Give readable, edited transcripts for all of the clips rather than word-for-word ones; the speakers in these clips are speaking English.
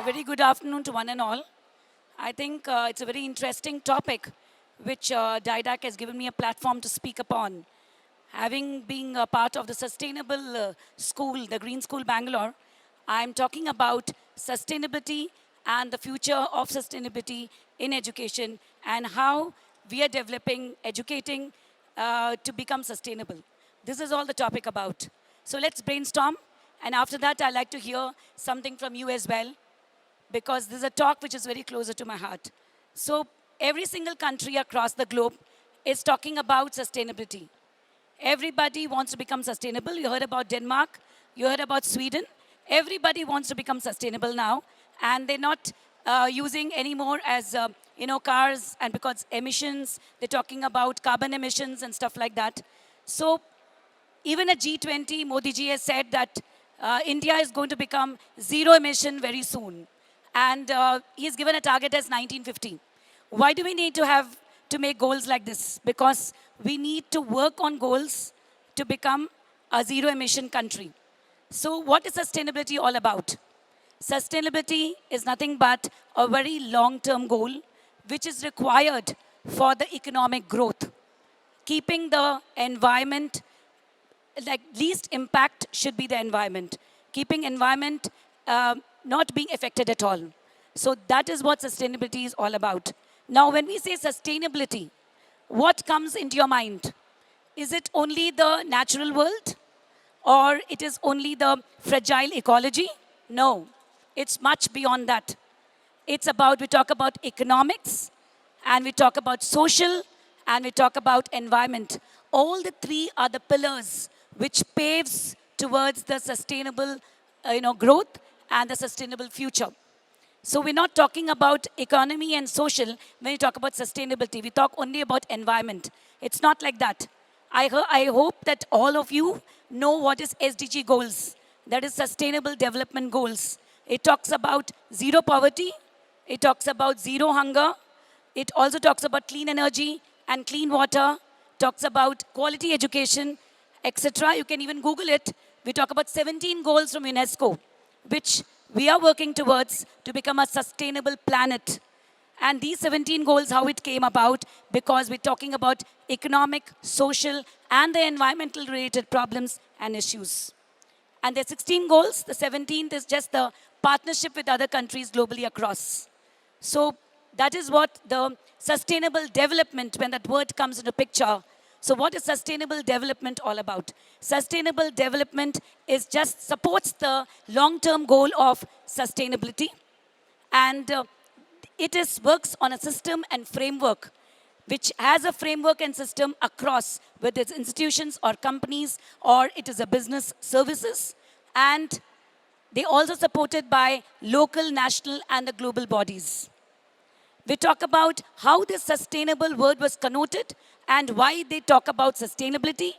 A very good afternoon to one and all. I think it's a very interesting topic which Didac has given me a platform to speak upon. Having been a part of the sustainable school, the Green School Bangalore, I'm talking about sustainability and the future of sustainability in education and how we are developing, educating to become sustainable. This is all the topic about. So let's brainstorm. And after that, I'd like to hear something from you as well, because this is a talk which is very closer to my heart. So every single country across the globe is talking about sustainability. Everybody wants to become sustainable. You heard about Denmark, you heard about Sweden. Everybody wants to become sustainable now, and they're not using anymore as cars, and because emissions, they're talking about carbon emissions and stuff like that. So even at G20, Modi ji has said that India is going to become zero emission very soon. And he's given a target as 1950. Why do we need to have to make goals like this? Because we need to work on goals to become a zero emission country. So what is sustainability all about? Sustainability is nothing but a very long-term goal which is required for the economic growth. Keeping the environment, like least impact should be the environment. Keeping environment not being affected at all. So that is what sustainability is all about. Now, when we say sustainability, what comes into your mind? Is it only the natural world? Or it is only the fragile ecology? No, it's much beyond that. It's about, we talk about economics, and we talk about social, and we talk about environment. All the three are the pillars which paves towards the sustainable growth and the sustainable future. So we're not talking about economy and social when we talk about sustainability. We talk only about environment. It's not like that. I hope that all of you know what is SDG goals. That is Sustainable Development Goals. It talks about zero poverty. It talks about zero hunger. It also talks about clean energy and clean water. Talks about quality education, etc. You can even Google it. We talk about 17 goals from UNESCO, which we are working towards to become a sustainable planet. And these 17 goals, how it came about, because we're talking about economic, social, and the environmental related problems and issues. And there are 16 goals. The 17th is just the partnership with other countries globally across. So that is what the sustainable development, when that word comes into picture. So what is sustainable development all about? Sustainable development is just supports the long-term goal of sustainability. And it works on a system and framework, which has a framework and system across, whether it's institutions or companies, or it is a business services. And they also supported by local, national, and the global bodies. We talk about how this sustainable word was connoted and why they talk about sustainability.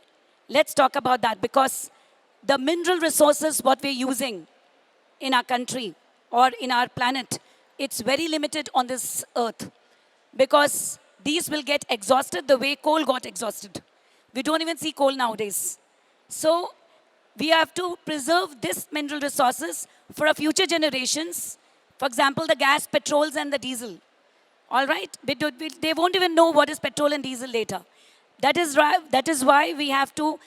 Let's talk about that, because the mineral resources, what we're using in our country or in our planet, it's very limited on this earth, because these will get exhausted the way coal got exhausted. We don't even see coal nowadays. So we have to preserve this mineral resources for our future generations. For example, the gas, petrols, and the diesel. All right? They won't even know what is petrol and diesel later. That is why we have to,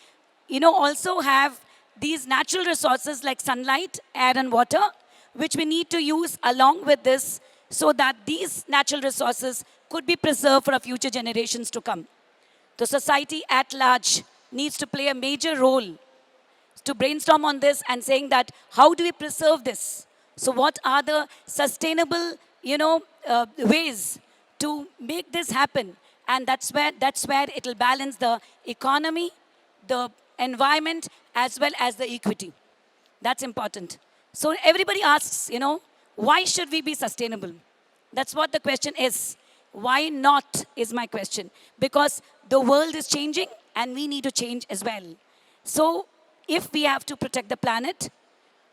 also have these natural resources like sunlight, air, and water, which we need to use along with this, so that these natural resources could be preserved for our future generations to come. The society at large needs to play a major role to brainstorm on this and saying that, how do we preserve this? So what are the sustainable ways to make this happen? And that's where it will balance the economy, the environment, as well as the equity. That's important. So everybody asks, why should we be sustainable? That's what the question is. Why not is my question. Because the world is changing and we need to change as well. So if we have to protect the planet,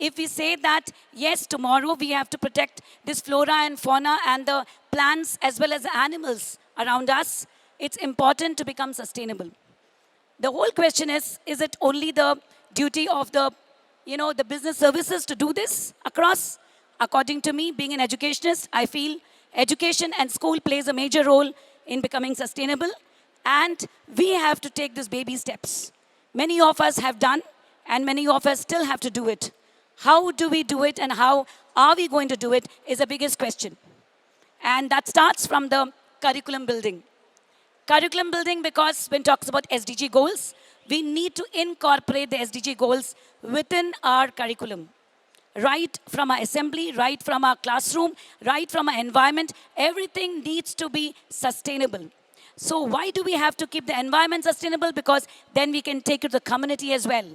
if we say that, yes, tomorrow we have to protect this flora and fauna and the plants as well as the animals around us, it's important to become sustainable. The whole question is it only the duty of the business services to do this across? According to me, being an educationist, I feel education and school plays a major role in becoming sustainable. And we have to take these baby steps. Many of us have done, and many of us still have to do it. How do we do it, and how are we going to do it is the biggest question. And that starts from the curriculum building. Curriculum building, because when it talks about SDG goals, we need to incorporate the SDG goals within our curriculum. Right from our assembly, right from our classroom, right from our environment, everything needs to be sustainable. So why do we have to keep the environment sustainable? Because then we can take it to the community as well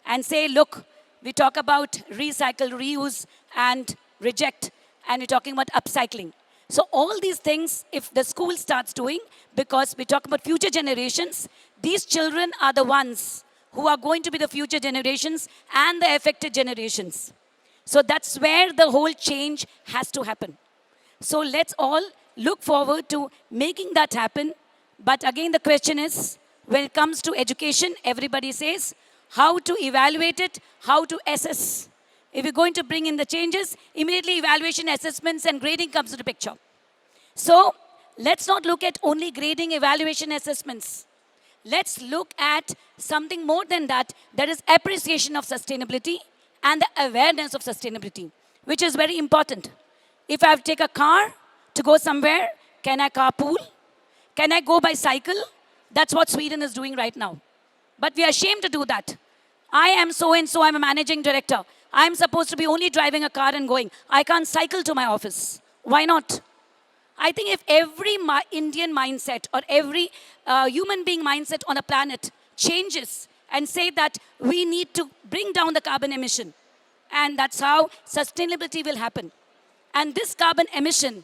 and say, look, we talk about recycle, reuse, and reject, and we're talking about upcycling. So all these things, if the school starts doing, because we talk about future generations, these children are the ones who are going to be the future generations and the affected generations. So that's where the whole change has to happen. So let's all look forward to making that happen. But again, the question is, when it comes to education, everybody says, how to evaluate it, how to assess. If you're going to bring in the changes, immediately evaluation, assessments, and grading comes to the picture. So let's not look at only grading, evaluation, assessments. Let's look at something more than that, that is appreciation of sustainability and the awareness of sustainability, which is very important. If I have to take a car to go somewhere, can I carpool? Can I go by cycle? That's what Sweden is doing right now. But we are ashamed to do that. I am so-and-so, I'm a managing director. I'm supposed to be only driving a car and going. I can't cycle to my office. Why not? I think if every Indian mindset or every human being mindset on a planet changes and say that we need to bring down the carbon emission, and that's how sustainability will happen. And this carbon emission,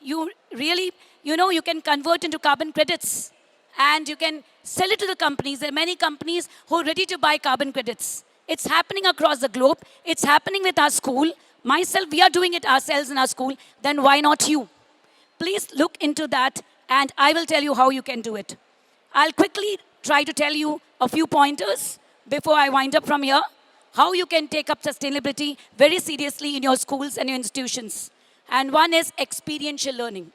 you really, you can convert into carbon credits and you can sell it to the companies. There are many companies who are ready to buy carbon credits. It's happening across the globe. It's happening with our school. Myself, we are doing it ourselves in our school. Then why not you? Please look into that and I will tell you how you can do it. I'll quickly try to tell you a few pointers before I wind up from here, how you can take up sustainability very seriously in your schools and your institutions. And one is experiential learning.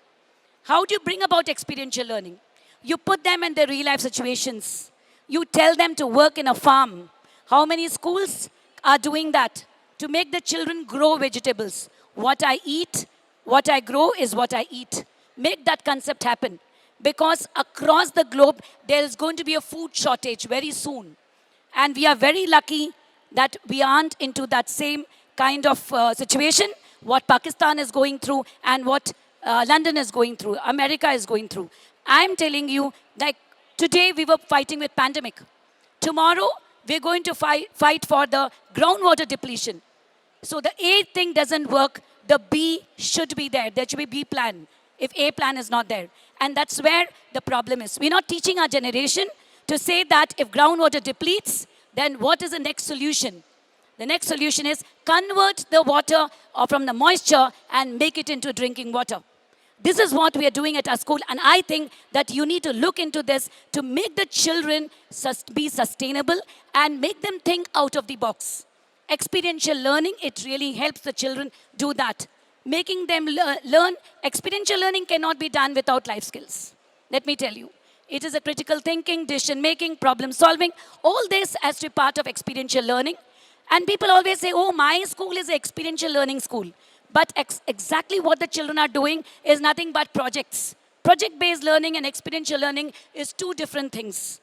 How do you bring about experiential learning? You put them in their real life situations. You tell them to work in a farm. How many schools are doing that? To make the children grow vegetables. What I eat, what I grow is what I eat. Make that concept happen. Because across the globe, there is going to be a food shortage very soon. And we are very lucky that we aren't into that same kind of situation, what Pakistan is going through and what London is going through, America is going through. I'm telling you, like today we were fighting with pandemic. Tomorrow, we're going to fight for the groundwater depletion. So the A thing doesn't work, the B should be there. There should be B plan if A plan is not there. And that's where the problem is. We're not teaching our generation to say that if groundwater depletes, then what is the next solution? The next solution is convert the water or from the moisture and make it into drinking water. This is what we are doing at our school. And I think that you need to look into this to make the children be sustainable and make them think out of the box. Experiential learning, it really helps the children do that. Making them learn, experiential learning cannot be done without life skills. Let me tell you. It is a critical thinking, decision making, problem solving. All this has to be part of experiential learning. And people always say, oh, my school is an experiential learning school. But exactly what the children are doing is nothing but projects. Project-based learning and experiential learning is two different things.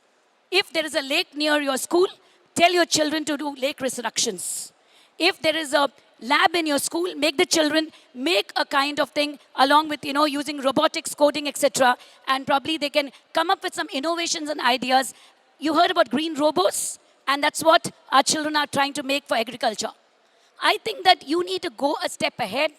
If there is a lake near your school, tell your children to do lake resurrections. If there is a lab in your school, make the children make a kind of thing along with, using robotics, coding, etc. And probably they can come up with some innovations and ideas. You heard about green robots, and that's what our children are trying to make for agriculture. I think that you need to go a step ahead,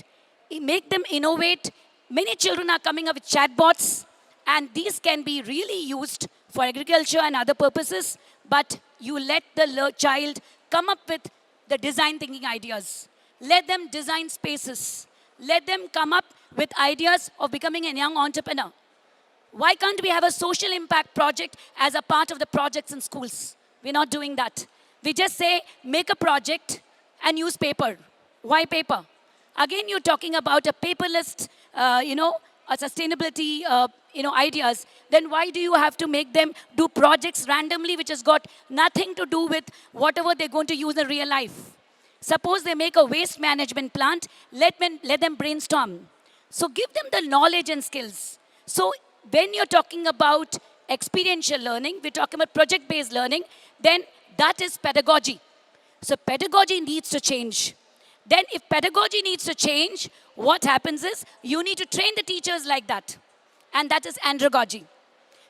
make them innovate. Many children are coming up with chatbots, and these can be really used for agriculture and other purposes, but you let the child come up with the design thinking ideas. Let them design spaces. Let them come up with ideas of becoming a young entrepreneur. Why can't we have a social impact project as a part of the projects in schools? We're not doing that. We just say, make a project and use paper. Why paper? Again, you're talking about a paperless, a sustainability, ideas. Then why do you have to make them do projects randomly, which has got nothing to do with whatever they're going to use in real life? Suppose they make a waste management plant, let them brainstorm. So give them the knowledge and skills. So when you're talking about experiential learning, we're talking about project-based learning, then that is pedagogy. So pedagogy needs to change. Then if pedagogy needs to change, what happens is you need to train the teachers like that. And that is andragogy.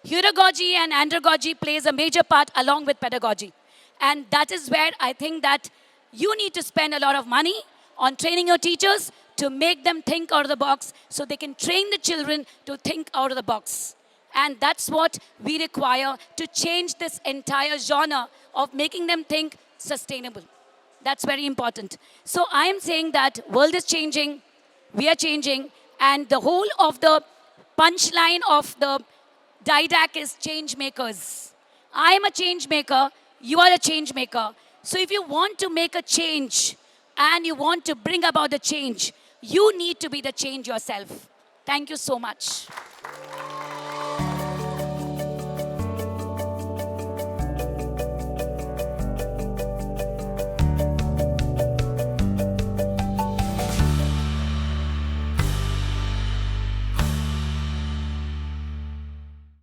Heuragogy and andragogy plays a major part along with pedagogy. And that is where I think that you need to spend a lot of money on training your teachers to make them think out of the box so they can train the children to think out of the box. And that's what we require to change this entire genre of making them think sustainable. That's very important. So I am saying that world is changing, we are changing, and the whole of the punchline of the didac is change makers. I am a change maker, you are a change maker. So if you want to make a change and you want to bring about the change, you need to be the change yourself. Thank you so much.